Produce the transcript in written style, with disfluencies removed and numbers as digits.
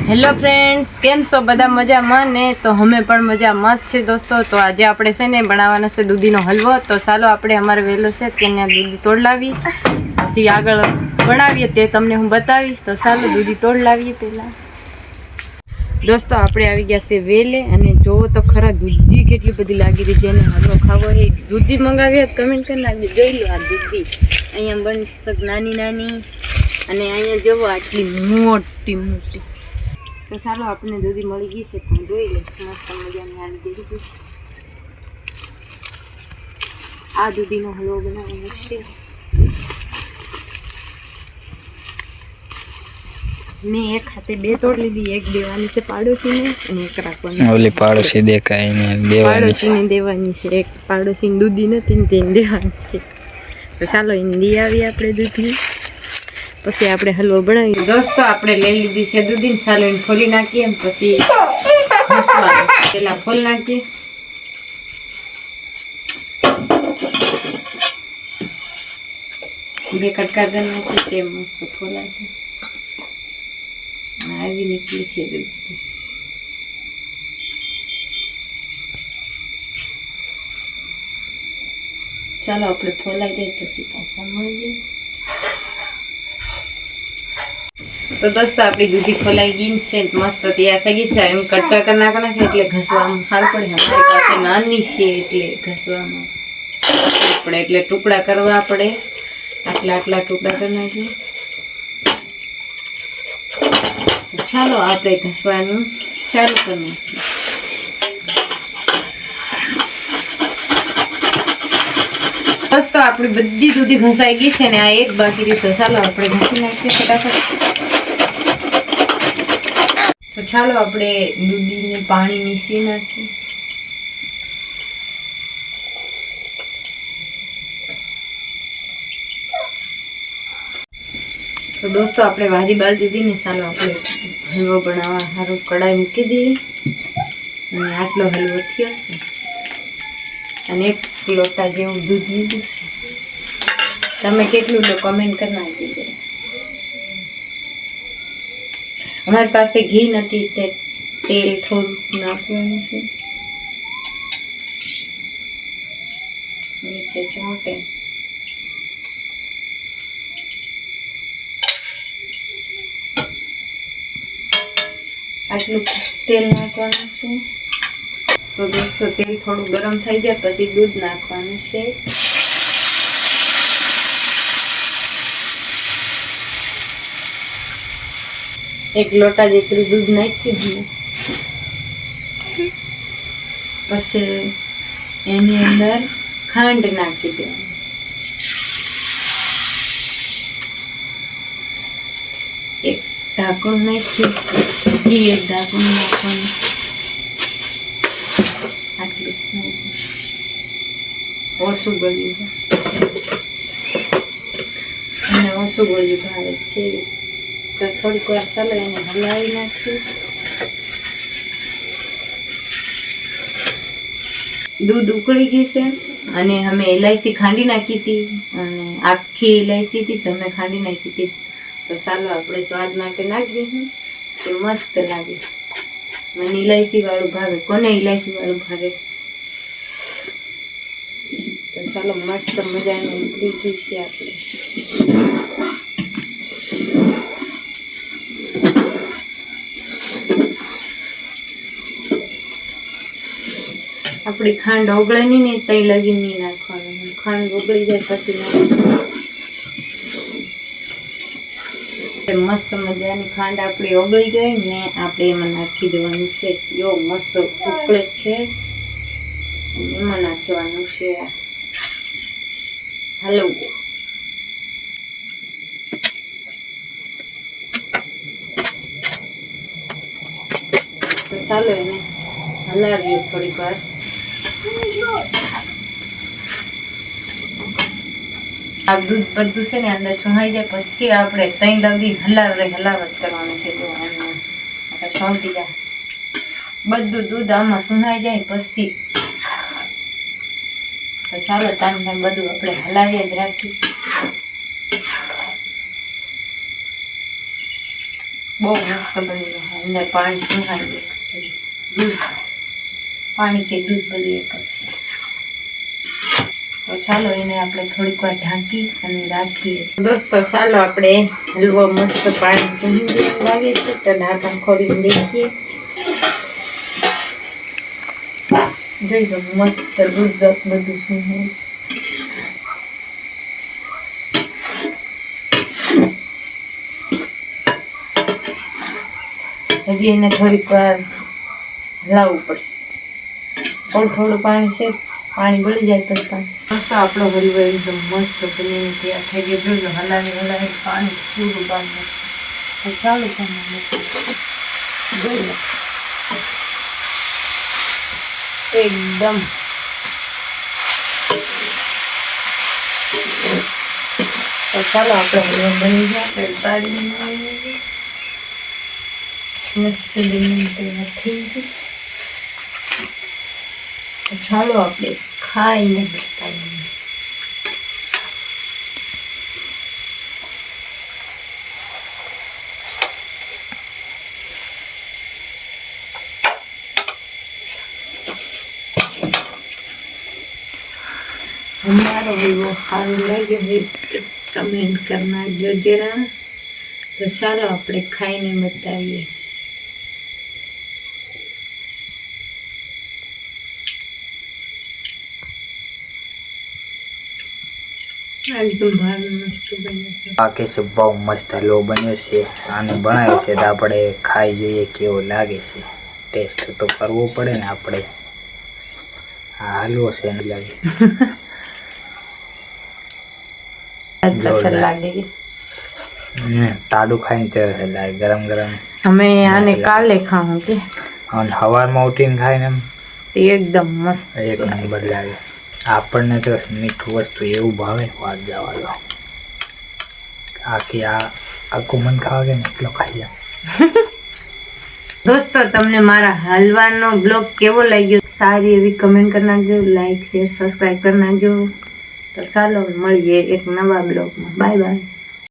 Hello friends, કેમ છો બધા? મજામાં ને? તો અમે પણ મજામાં જ છે દોસ્તો. તો આજે આપણે છે ને બનાવવાનો છે દૂધીનો હલવો. તો ચાલો આપણે અમારે વહેલો છે ત્યાં દૂધી તોડલાવી, પછી આગળ બનાવીએ તે તમને હું બતાવીશ. તો ચાલો દૂધી તોડલાવીએ પહેલાં. દોસ્તો આપણે આવી ગયા છે વેલે, અને જોવો તો ખરા દૂધી કેટલી બધી લાગી રહી. જેને હલવો ખાવો એ દૂધી મંગાવી કમેન્ટ કરી નાખી. જોઈ લો આ દૂધી અહીંયા બનશે નાની નાની, અને અહીંયા જોવો આટલી મોટી મોટી. તો ચાલો આપણે દૂધી મળી ગઈ છે પણ જોઈ લે મસ્ત મજાની આવી દીધી. આ દૂધીનો હલવો બનાવવાનો છે. મેં એક હાથે બે તોડ લીધી, એક દેવાની છે પાડોશીને અને એક રાખવાની. ઓલી પાડોશી દેખાય ને દેવાની, પાડોશીને દેવાની છે. એક પાડોશીને દૂધી નથી ને તેને દેવાની છે. તો ચાલો એને લઈ આવીએ આપણે દૂધી, પછી આપણે હલવો બનાવીએ. દોસ્તો આપણે લઈ લીધી છે દૂધી. ચાલો એને ખોલી નાખીએ, પછી પેલા ખોલી નાખીએ. બે કટકા કરી નાખીએ, તે મસ્ત ખોલાય. આવી નીકળી છે દૂધી. ચાલો આપણે ફોલાઈ જાય પછી પાછા મળીએ. તો દોસ્તો આપણી દૂધી ફોલાઈ ગઈ છે, મસ્ત તૈયાર થઈ ગઈ છે. એમ કટકા કરી નાખવાના છે એટલે ઘસવામાં સારું પડે. અમારી પાસે નાની છે એટલે ઘસવામાં પડે, એટલે ટુકડા કરવા પડે. આટલા આટલા ટુકડા કરી નાખીએ. ચાલો આપણે ઘસવાનું ચાલુ કરી નાખીએ. દોસ્તો આપણી બધી દૂધી ઘસાઈ ગઈ છે ને આ એક બાકી રહી. તો ચાલો આપણે ઘસી નાખીએ ફટાફટ. તો ચાલો આપણે દૂધીને પાણી નીસવી નાખીએ. તો દોસ્તો આપણે વાદી બાળ દીધી ને, ચાલો આપણે હલવો બનાવવા સારું કડાઈ મૂકી દઈએ. અને આટલો હલવો થયો છે, અને એક લોટા જેવું દૂધ લીધું છે. તમે કેટલું લો કમેન્ટ કરી નાખી. અમારી પાસે ઘી નથી, તે તેલ થોડું નાખવાનું છે. નીચે ચોંટે આટલું તેલ નાખવાનું છે. તો દોસ્તો તેલ થોડું ગરમ થઈ જાય પછી દૂધ નાખવાનું છે. એક લોટા જેટલું દૂધ નાખ્યું. પછી એની અંદર ખાંડ નાખી દેવાની. એક ઢાંકણું નાખ્યું, ઘી એક ઢાંકણું નાખવાનું. આટલું ઓછું ગળ્યું અને ઓછું ગળ્યું ભાવે છે. તો થોડીક વાર ચાલો એને હલાવી નાખીએ. દૂધ ઉકળી ગયું છે, અને અમે ઇલાયચી ખાંડી નાખી હતી, અને આખી ઇલાયચી હતી તમે ખાંડી નાખી હતી. તો ચાલો આપણે સ્વાદ માટે નાખી દઈશું. તો મસ્ત લાગે. મને ઇલાયચી વાળું ભાવે. કોને ઇલાયચી વાળું ભાવે? તો ચાલો મસ્ત મજાનું ઉકળી ગયું છે આપણે. આપણી ખાંડ ઓગળે નહીં ને તઈ લગી નહીં નાખવાનું. ખાંડ ઓગળી જાય પછી નાખવાનું. મસ્ત મજાની ખાંડ આપણી ઓગળી ગઈ ને આપણે એમાં નાખી દેવાનું છે. જો મસ્ત ઉકળે છે, એમાં નાખવાનું છે હલવો. તો ચાલો એને હલાવીએ થોડીક વાર. આ દૂધ બધું છે ને અંદર સુહાઈ જાય પછી આપણે તઈ લગી હલાવત કરવાનું છે. જો આપણે સોંટી જાય બધું દૂધ આમાં સુહાઈ જાય પછી. તો ચાલો તામ બધું આપણે હલાવીએ જ રાખીએ. બહુ મસ્ત બની જાય. અંદર પાણી ભરાઈ જાય. દૂધ પાણી કે દૂધ બધું એક જ છે. તો ચાલો એને આપણે થોડીક વાર ઢાંકી અને રાખીએ. દોસ્તો ચાલો આપણે હલવો મસ્ત પાણી લાગે છે તો ઢાંકણ ખોલીને દેખીએ. જોઈ લો મસ્ત દૂધ બધું શું હજી એને થોડીક વાર હલાવવું પડશે. થોડું પાણી છે, પાણી ગળી જાય તો મસ્ત આપણો હલવો એકદમ મસ્ત બનીને તૈયાર થઈ ગયો. જોઈ લો હલાવી પાણી પૂરું બાંધવું. તો ચાલુ જોઈ લો એકદમ તો ચાલો આપણો હલવો બની જાય. તેલ પાડીને મસ્ત બનીને તૈયાર થઈ ગયું. તો ચાલો આપણે ખાઈને બતાવીએ. हमारा वीडियो सारो लगे है कमेंट करना जो जरा. तो चालो આપણે ખાઈને બતાવીએ. એકદમ ભાર મસ્ત બન્યો છે. બાકી છે બહુ મસ્ત હલવો બન્યો છે. આને બનાવ્યો છે તો આપણે ખાઈ જોઈએ કેવો લાગે છે. ટેસ્ટ તો કરવો પડે ને આપણે. આ હલવો છે ને લાગે લાગે તાડું ખાઈને ત્યારે લાગે ગરમ ગરમ. અમે આને કાલે ખાવું કે અને સવારમાં ઉઠીને ખાઈને એમ તો એકદમ મસ્ત એક નંબર લાગે. આપણને તો મીઠું વસ્તુ એવું ભાવે વાત જવા દો. આખી આખું મન ખાવા કે ને એટલો ખાઈ જાય. દોસ્તો તમને મારા હલવાનો બ્લોગ કેવો લાગ્યો સારી એવી કમેન્ટ કરી નાખજો. લાઈક શેર સબસ્ક્રાઈબ કરી નાખજો. તો ચાલો મળીએ એક નવા બ્લોગમાં. Bye bye.